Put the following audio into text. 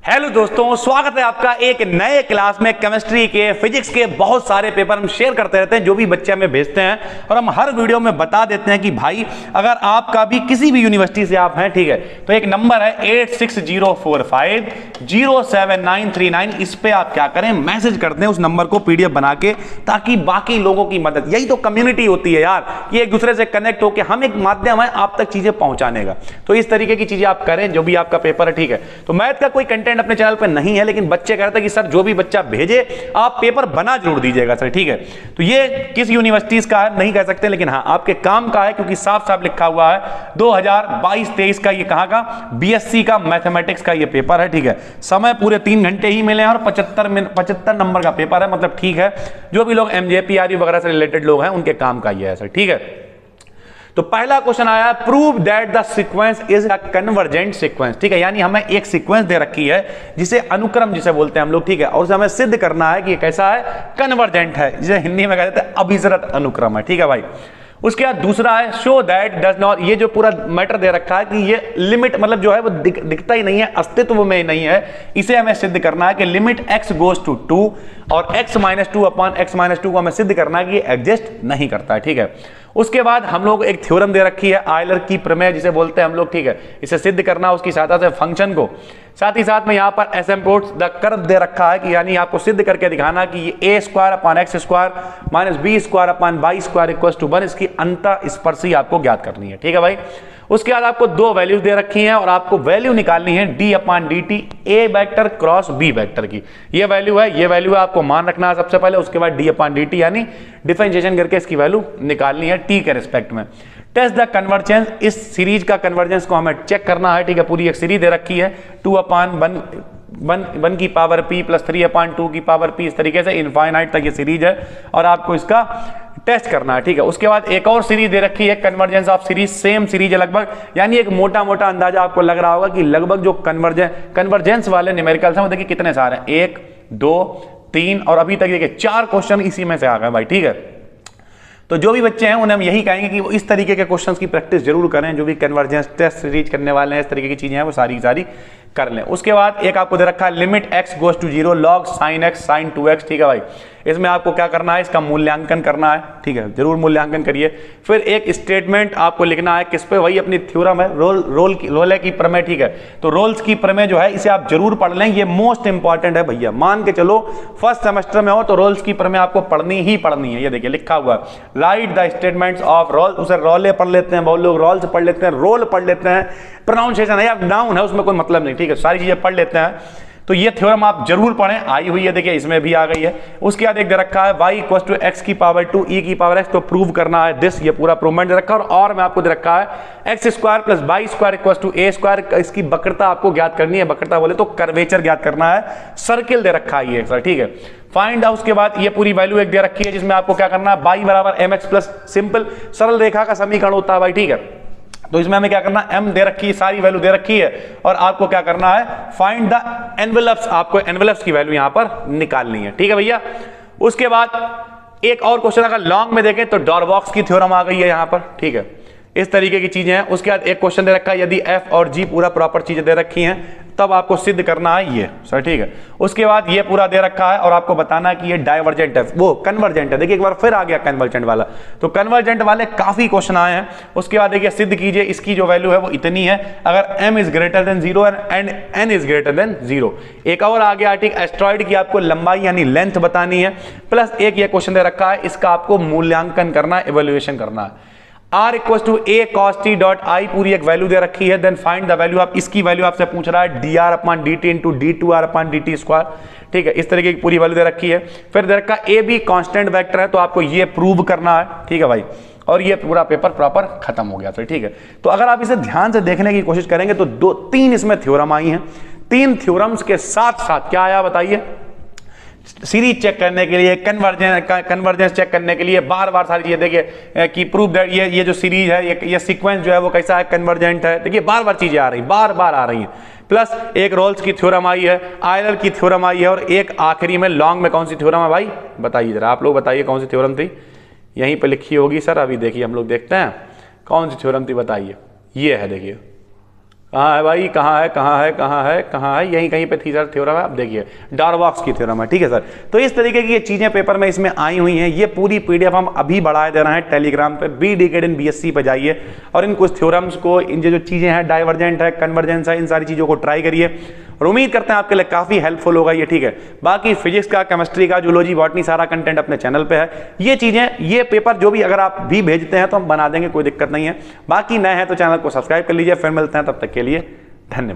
Hello दोस्तों, स्वागत है आपका एक नए क्लास में। केमिस्ट्री के, फिजिक्स के बहुत सारे पेपर हम शेयर करते रहते हैं जो भी बच्चे हमें भेजते हैं, और हम हर वीडियो में बता देते हैं कि भाई अगर आपका भी किसी भी यूनिवर्सिटी से आप हैं, ठीक है, तो एक नंबर है 8604507939। इस पे आप क्या करें, मैसेज करते हैं उस नंबर को पीडीएफ बना के, ताकि बाकी लोगों की मदद, यही तो कम्युनिटी होती है यार, कि एक दूसरे से कनेक्ट होकर हम एक माध्यम है आप तक चीजें पहुंचाने का। तो इस तरीके की चीजें आप करें जो भी आपका पेपर है, ठीक है। तो मैथ का कोई कंटेंट अपने चैनल पे नहीं है, लेकिन बच्चे कहते हैं कि सर जो भी बच्चा भेजे आप पेपर बना जरूर दीजिएगा सर, ठीक है। तो ये किस यूनिवर्सिटी का है नहीं कह सकते, लेकिन हाँ आपके काम का है, क्योंकि साफ साफ लिखा हुआ है 2022-23 का ये कहाँ का बीएससी का मैथमेटिक्स का ये पेपर है, ठीक है। समय पूरे 3 घंटे ही मिले हैं और 75 नंबर का पेपर है, मतलब ठीक है। जो भी लोग एमजेपीआरयू वगैरह से रिलेटेड लोग हैं उनके काम का ये है सर, ठीक है। तो पहला क्वेश्चन आया, prove that the sequence is a convergent sequence, ठीक है। यानी हमें एक सीक्वेंस दे रखी है जिसे अनुक्रम जिसे बोलते हैं हम लोग, ठीक है, और उसे हमें सिद्ध करना है कि ये कैसा है, कन्वर्जेंट है, जिसे हिंदी में कहते हैं अभिसरित अनुक्रम है, ठीक है भाई। उसके बाद दूसरा है, शो दैट डज नॉट, ये जो पूरा मैटर दे रखा है कि ये लिमिट मतलब जो है वो दिखता ही नहीं है, अस्तित्व में नहीं है, इसे हमें सिद्ध करना है कि लिमिट x गोज टू 2 और x-2 अपॉन x-2 को हमें सिद्ध करना है कि ये एग्जिस्ट नहीं करता है, ठीक है। उसके बाद हम लोग एक थ्योरम दे रखी है, आयलर की प्रमेय जिसे बोलते हैं हम लोग, ठीक है। इसे सिद्ध करना उसकी सहायता से फंक्शन को, साथ ही साथ में यहाँ पर एसिम्प्टोट्स द कर्व दे रखा है कि यानी आपको सिद्ध करके दिखाना कि ये a² upon x² minus b² upon y² equals to 1, इसकी अंतः स्पर्शी आपको ज्ञात करनी है, ठीक है भाई। उसके बाद आपको दो वैल्यूज दे रखी हैं और आपको वैल्यू निकालनी है d upon dt a vector cross b vector की। ये वैल्यू है, ये वैल्यू है, आपको मान रखना है सबसे पहले। उसके बाद d अपॉन dt यानी डिफरेंशिएशन करके इसकी वैल्यू निकालनी है t के रिस्पेक्ट में। टेस्ट द कन्वर्जेंस, इस सीरीज का कन्वर्जेंस को हमें चेक करना है, ठीक है। पूरी एक सीरीज दे रखी है 2/1 की पावर p प्लस 3/2 की पावर p, इस तरीके से इनफाइनाइट तक ये सीरीज है और आपको इसका टेस्ट करना है, ठीक है। उसके बाद एक और सीरीज दे रखी है, convergence of series, same series है लगभग, यानी एक मोटा मोटा अंदाजा आपको लग रहा होगा कि लगभग जो कन्वर्जेंस वाले न्यूमेरिकल्स हैं वो देखिए कितने सारे हैं, 1 2 3 और अभी तक देखिए 4 क्वेश्चन इसी में से आ गए भाई, ठीक है। तो जो भी बच्चे हैं उन्हें हम यही कहेंगे कि वो इस तरीके के क्वेश्चंस की प्रैक्टिस जरूर करें, जो भी कन्वर्जेंस टेस्ट सीरीज करने वाले हैं, इस तरीके की चीजें हैं वो सारी कर लें। उसके बाद एक आपको दे रखा है, limit x goes to 0 log sin x sin 2x, ठीक है भाई। इसमें आपको क्या करना है, इसका मूल्यांकन करना है, ठीक है, जरूर मूल्यांकन करिए। फिर एक स्टेटमेंट आपको लिखना है, किस पे, वही अपनी थ्योरम है, रोले की प्रमेय, ठीक है। तो रोल्स की प्रमेय जो है इसे आप जरूर पढ़ लें, ये मोस्ट इंपॉर्टेंट है भैया, मान के चलो फर्स्ट सेमेस्टर में हो तो रोल्स की प्रमेय आपको पढ़नी ही पढ़नी है। ये देखिए लिखा हुआ है, write the statements of role, उसे रोले पढ़ लेते हैं बहुत लोग, रोल्स पढ़ लेते हैं, रोल पढ़ लेते हैं, प्रोनाउंसिएशन है या नाउन है उसमें कोई मतलब नहीं, ठीक है, सारी चीजें पढ़ लेते हैं। तो ये थ्योरम आप जरूर पढ़ें, आई हुई है, देखिए इसमें भी आ गई है। उसके बाद एक दे रखा है y इक्वल टू x की पावर 2 e की पावर x, तो प्रूव करना है दिस, ये पूरा प्रूवमेंट दे रखा है। और में आपको दे रखा है x² plus y² equal to a², इसकी वक्रता आपको ज्ञात करनी है, वक्रता बोले तो कर्वेचर ज्ञात करना है, सर्किल दे रखा है ये सर, ठीक है। फाइंड आउट, उसके बाद ये पूरी वैल्यू एक दे रखी है जिसमें आपको क्या करना है, y बराबर mx प्लस सिंपल सरल रेखा का समीकरण होता है भाई, ठीक है। तो इसमें हमें क्या करना है, m दे रखी है, सारी वैल्यू दे रखी है, और आपको क्या करना है, फाइंड द एनवेलप्स, आपको एनवेलप्स की वैल्यू यहां पर निकालनी है, ठीक है भैया। उसके बाद एक और क्वेश्चन अगर लॉन्ग में देखें तो डॉरबॉक्स की थ्योरम आ गई है यहां पर, ठीक है, इस तरीके की चीजें हैं। उसके बाद एक क्वेश्चन दे रखा है, यदि f और g पूरा प्रॉपर चीजें दे रखी हैं तब आपको सिद्ध करना है ये सर, ठीक है। उसके बाद ये पूरा दे रखा है और आपको बताना है कि ये डाइवर्जेंट है, वो कन्वर्जेंट है, देखिए एक बार फिर आ गया कन्वर्जेंट वाला, तो कन्वर्जेंट वाले काफी क्वेश्चन आए हैं। उसके बाद देखिए सिद्ध कीजिए, इसकी जो वैल्यू है वो इतनी है अगर m is greater than 0 and n is greater than 0। एक और आ गया, ठीक, एस्ट्रॉइड की आपको लंबाई यानी लेंथ बतानी है, प्लस एक ये क्वेश्चन दे रखा है, इसका आपको मूल्यांकन करना है, इवैल्यूएशन करना है। r equal to a cos t dot i, पूरी एक वैल्यू दे रखी है, देन फाइंड द वैल्यू, आप इसकी वैल्यू आपसे पूछ रहा है dr upon dt into d2r upon dt square, ठीक है, इस तरीके की पूरी वैल्यू दे रखी है। फिर दे रखा a भी कांस्टेंट वेक्टर है, तो आपको ये प्रूव करना है, ठीक है भाई, और ये पूरा पेपर प्रॉपर खत्म हो गया फिर, ठीक है। तो अगर आप इसे ध्यान से देखने की कोशिश करेंगे तो 3 इसमें थ्योरम आई हैं, 3 थ्योरम्स के साथ साथ क्या आया बताइए, सीरीज चेक करने के लिए, कन्वर्जेंस चेक करने के लिए, बार बार सारी चीजें देखिए कि प्रूव दैट ये जो सीरीज है, ये सीक्वेंस जो है वो कैसा है, कन्वर्जेंट है, देखिए बार बार चीजें आ रही, बार बार आ रही हैं। प्लस एक रोल्स की थ्योरम आई है, आयलर की थ्योरम आई है, और एक आखिरी में लॉन्ग में कौन सी थ्योरम है भाई, बताइए जरा, आप लोग बताइए कौन सी थ्योरम थी, यहीं पर लिखी होगी सर, अभी देखिए हम लोग देखते हैं कौन सी थ्योरम थी, बताइए। ये है देखिए, कहाँ है भाई, कहाँ है, कहाँ है, कहाँ है, कहाँ है, यहीं कहीं पे थी सर थ्योरम है। अब देखिए डार्बॉक्स की थ्योरम है, ठीक है सर। तो इस तरीके की ये चीजें पेपर में इसमें आई हुई हैं। ये पूरी पीडीएफ हम अभी बढ़ा दे रहे हैं टेलीग्राम पे, बी डिकेड इन बीएससी पे जाइए और इन कुछ थ्योरम्स को, इन जो चीजें हैं, डाइवर्जेंट है, कन्वर्जेंस है, इन सारी चीजों को ट्राई करिए और उम्मीद करते हैं आपके लिए काफी हेल्पफुल होगा ये, ठीक है। बाकी फिजिक्स का, केमिस्ट्री का, जूलॉजी, बॉटनी, सारा कंटेंट अपने चैनल पे है। ये चीजें, ये पेपर जो भी अगर आप भी भेजते हैं तो हम बना देंगे, कोई दिक्कत नहीं है। बाकी नए हैं तो चैनल को सब्सक्राइब कर लीजिए। फिर मिलते हैं, तब तक के लिए धन्यवाद।